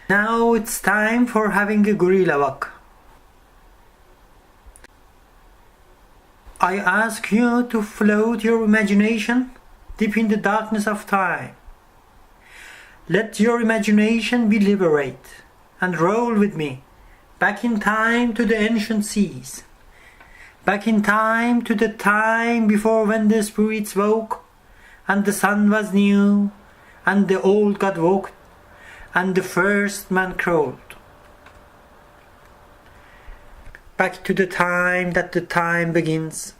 Now it's time for having a gorilla walk. I ask you to float your imagination deep in the darkness of time. Let your imagination be liberate and roll with me back in time to the ancient seas. Back in time to the time before when the spirits woke and the sun was new and the old God walked and the first man crawled. Back to the time that the time begins.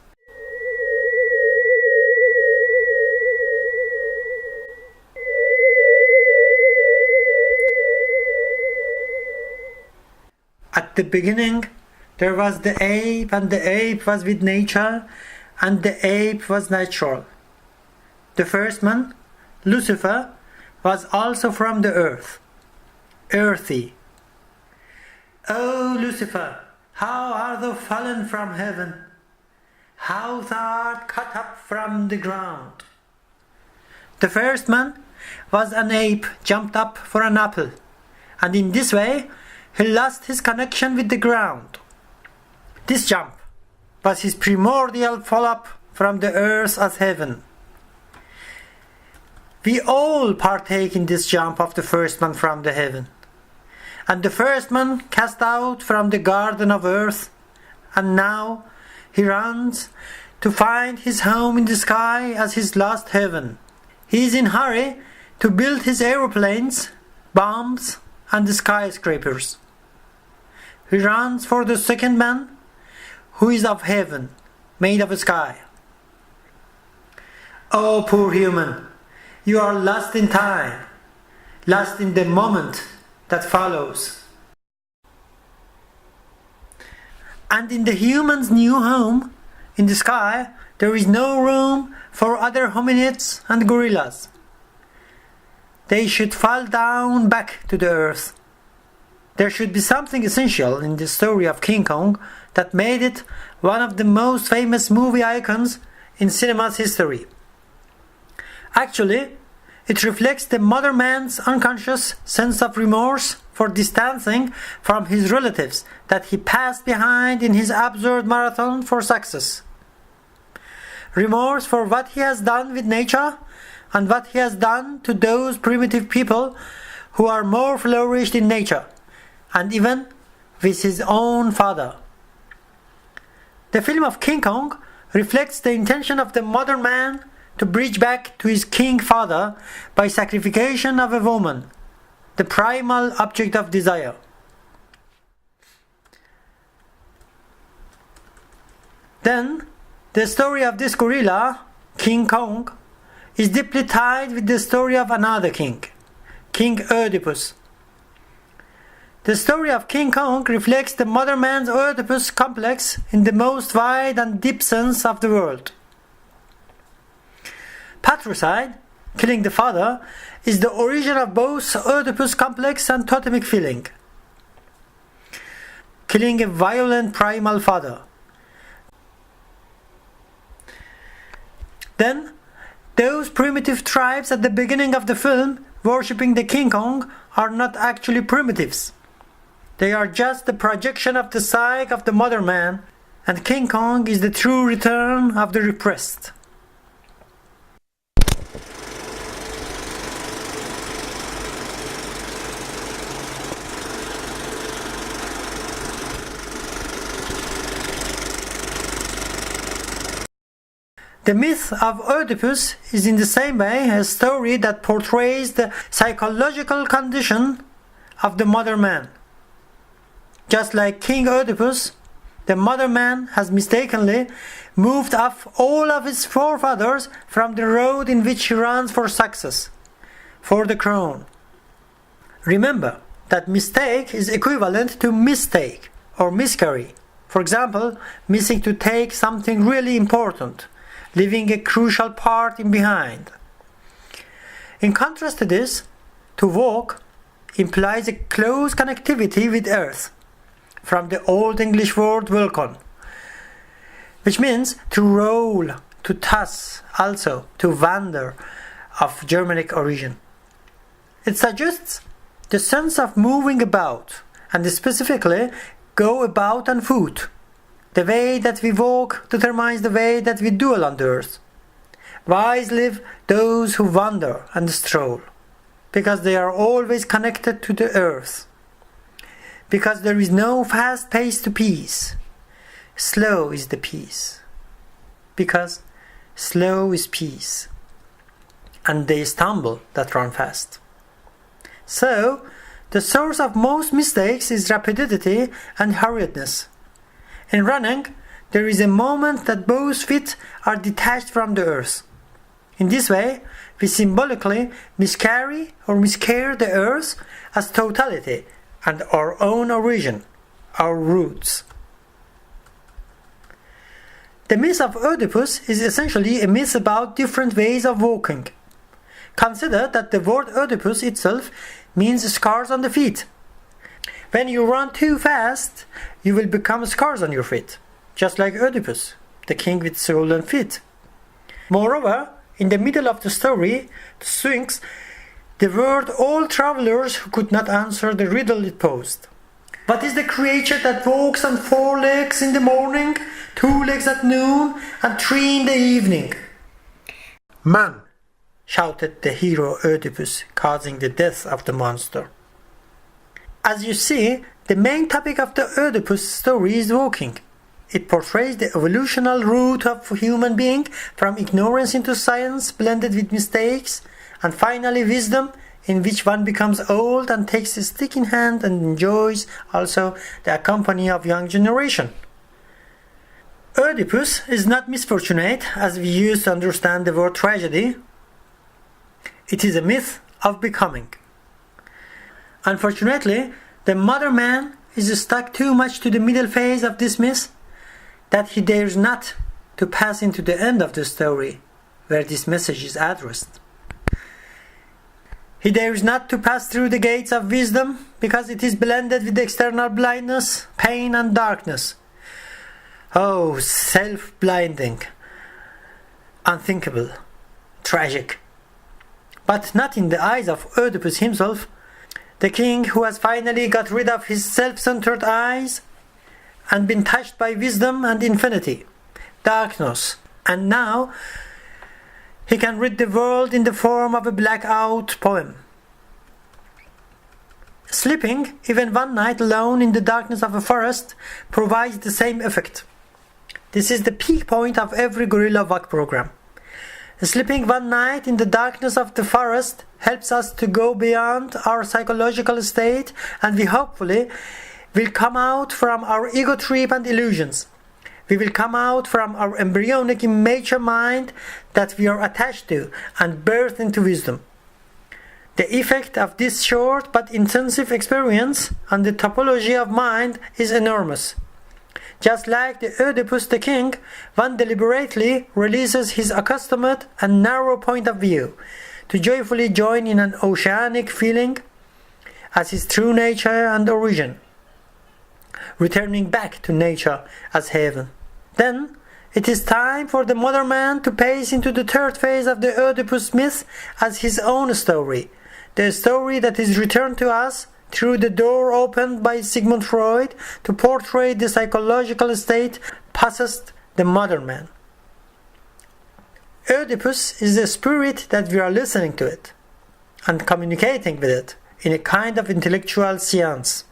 At the beginning, there was the ape, and the ape was with nature, and the ape was natural. The first man, Lucifer, was also from the earth, earthy. O Lucifer, how art thou fallen from heaven? How thou art cut up from the ground? The first man was an ape jumped up for an apple, and in this way he lost his connection with the ground. This jump was his primordial fall up from the earth as heaven. We all partake in this jump of the first man from the heaven. And the first man cast out from the garden of earth, and now he runs to find his home in the sky as his lost heaven. He is in hurry to build his aeroplanes, bombs, and the skyscrapers. He runs for the second man, who is of heaven, made of sky. Oh, poor human, you are lost in time, lost in the moment that follows. And in the human's new home, in the sky, there is no room for other hominids and gorillas. They should fall down back to the earth. There should be something essential in the story of King Kong that made it one of the most famous movie icons in cinema's history. Actually, it reflects the modern man's unconscious sense of remorse for distancing from his relatives that he passed behind in his absurd marathon for success. Remorse for what he has done with nature and what he has done to those primitive people who are more flourished in nature, and even with his own father. The film of King Kong reflects the intention of the modern man to bridge back to his king father by sacrification of a woman, the primal object of desire. Then, the story of this gorilla, King Kong, is deeply tied with the story of another king, King Oedipus. The story of King Kong reflects the modern man's Oedipus complex in the most wide and deep sense of the word. Patricide, killing the father, is the origin of both Oedipus complex and totemic feeling. Killing a violent primal father. Then, those primitive tribes at the beginning of the film worshipping the King Kong are not actually primitives. They are just the projection of the psyche of the modern man, and King Kong is the true return of the repressed. The myth of Oedipus is in the same way a story that portrays the psychological condition of the modern man. Just like King Oedipus, the modern man has mistakenly moved off all of his forefathers from the road in which he runs for success, for the crown. Remember that mistake is equivalent to mistake or miscarry. For example, missing to take something really important, leaving a crucial part in behind. In contrast to this, to walk implies a close connectivity with earth, from the Old English word vulcan, which means to roll, to toss, also to wander, of Germanic origin. It suggests the sense of moving about, and specifically go about on foot. The way that we walk determines the way that we dwell on the earth. Wise live those who wander and stroll, because they are always connected to the earth. Because there is no fast pace to peace. Slow is the peace. Because slow is peace. And they stumble that run fast. So, the source of most mistakes is rapidity and hurriedness. In running, there is a moment that both feet are detached from the earth. In this way, we symbolically miscarry or miscare the earth as totality and our own origin, our roots. The myth of Oedipus is essentially a myth about different ways of walking. Consider that the word Oedipus itself means scars on the feet. When you run too fast, you will become scars on your feet, just like Oedipus, the king with swollen feet. Moreover, in the middle of the story, the Sphinx devoured all travelers who could not answer the riddle it posed. What is the creature that walks on 4 legs in the morning, 2 legs at noon, and 3 in the evening? Man, shouted the hero Oedipus, causing the death of the monster. As you see, the main topic of the Oedipus story is walking. It portrays the evolutional route of human being from ignorance into science blended with mistakes, and finally wisdom, in which one becomes old and takes a stick in hand and enjoys also the company of young generation. Oedipus is not misfortunate as we used to understand the word tragedy. It is a myth of becoming. Unfortunately, the modern man is stuck too much to the middle phase of this myth that he dares not to pass into the end of the story where this message is addressed. He dares not to pass through the gates of wisdom because it is blended with external blindness, pain and darkness. Oh, self-blinding, unthinkable, tragic. But not in the eyes of Oedipus himself, the king who has finally got rid of his self-centered eyes and been touched by wisdom and infinity, darkness, and now he can read the world in the form of a blackout poem. Sleeping, even one night alone in the darkness of a forest, provides the same effect. This is the peak point of every guerrilla walk program. Sleeping one night in the darkness of the forest helps us to go beyond our psychological state, and we hopefully will come out from our ego trip and illusions. We will come out from our embryonic immature mind that we are attached to and birth into wisdom. The effect of this short but intensive experience on the topology of mind is enormous. Just like the Oedipus the king, one deliberately releases his accustomed and narrow point of view to joyfully join in an oceanic feeling as his true nature and origin, returning back to nature as heaven. Then it is time for the modern man to pace into the third phase of the Oedipus myth as his own story, the story that is returned to us through the door opened by Sigmund Freud to portray the psychological state possessed the modern man. Oedipus is the spirit that we are listening to it and communicating with it in a kind of intellectual seance.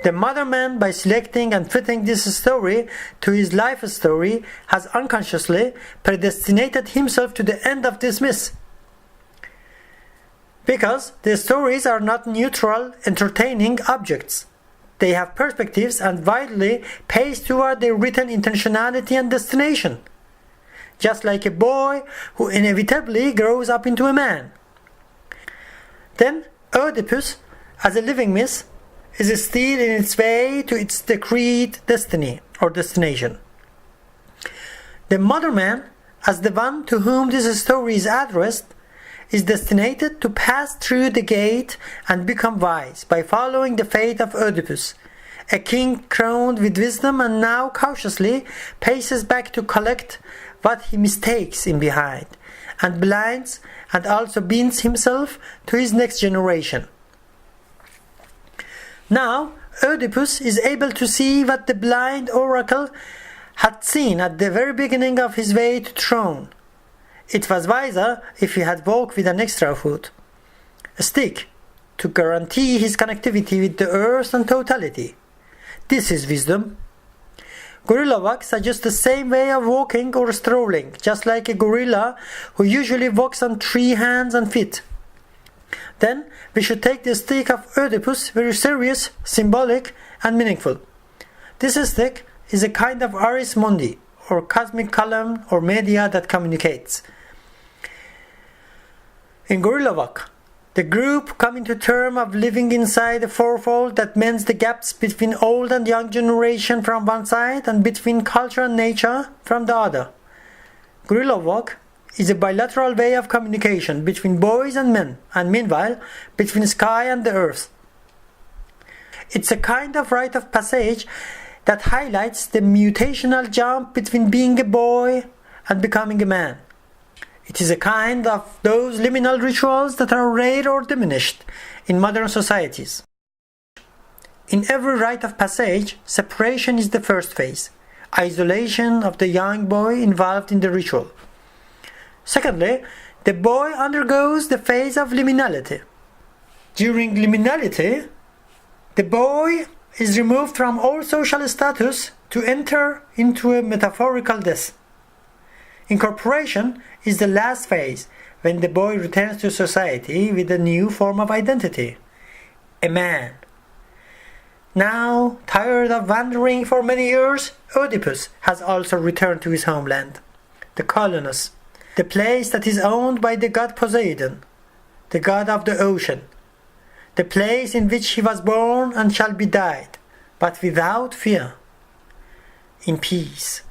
The modern man, by selecting and fitting this story to his life story, has unconsciously predestinated himself to the end of this myth. Because the stories are not neutral, entertaining objects. They have perspectives and widely pace toward their written intentionality and destination. Just like a boy who inevitably grows up into a man. Then Oedipus, as a living myth, is still in its way to its decreed destiny or destination. The modern man, as the one to whom this story is addressed, is destined to pass through the gate and become wise by following the fate of Oedipus, A king crowned with wisdom and now cautiously paces back to collect what he mistakes in behind, and blinds and also binds himself to his next generation. Now Oedipus is able to see what the blind oracle had seen at the very beginning of his way to throne. It was wiser if he had walked with an extra foot, a stick, to guarantee his connectivity with the earth and totality. This is wisdom. Gorilla walk suggests the same way of walking or strolling, just like a gorilla who usually walks on 3 hands and feet. Then we should take the stick of Oedipus very serious, symbolic, and meaningful. This stick is a kind of Aris Mundi, or cosmic column or media that communicates. In Gorilla Walk, the group come to terms of living inside a fourfold that mends the gaps between old and young generation from one side and between culture and nature from the other. Gorilla Walk is a bilateral way of communication between boys and men, and meanwhile between sky and the earth. It's a kind of rite of passage that highlights the mutational jump between being a boy and becoming a man. It is a kind of those liminal rituals that are rare or diminished in modern societies. In every rite of passage, separation is the first phase, isolation of the young boy involved in the ritual. Secondly, the boy undergoes the phase of liminality. During liminality, the boy is removed from all social status to enter into a metaphorical death. Incorporation is the last phase, when the boy returns to society with a new form of identity, a man. Now, tired of wandering for many years, Oedipus has also returned to his homeland, the Colonus, the place that is owned by the god Poseidon, the god of the ocean, the place in which he was born and shall be died, but without fear, in peace.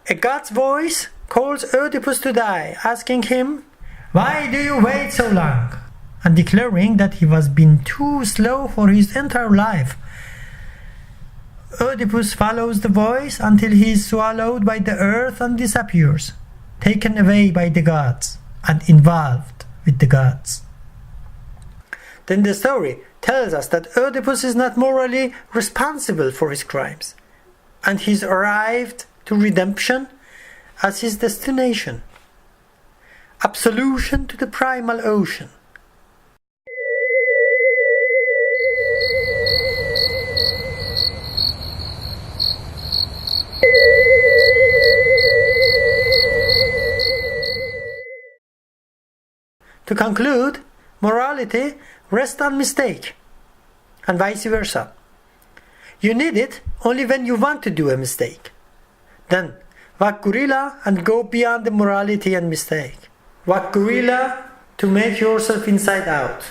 A god's voice calls Oedipus to die, asking him, "Why do you wait so long?" and declaring that he was been too slow for his entire life. Oedipus follows the voice until he is swallowed by the earth and disappears, taken away by the gods and involved with the gods. Then the story tells us that Oedipus is not morally responsible for his crimes, and he's arrived to redemption as his destination. Absolution to the primal ocean. To conclude, morality rests on mistake, and vice versa. You need it only when you want to do a mistake. Then, walk gorilla and go beyond the morality and mistake. Walk gorilla to make yourself inside out.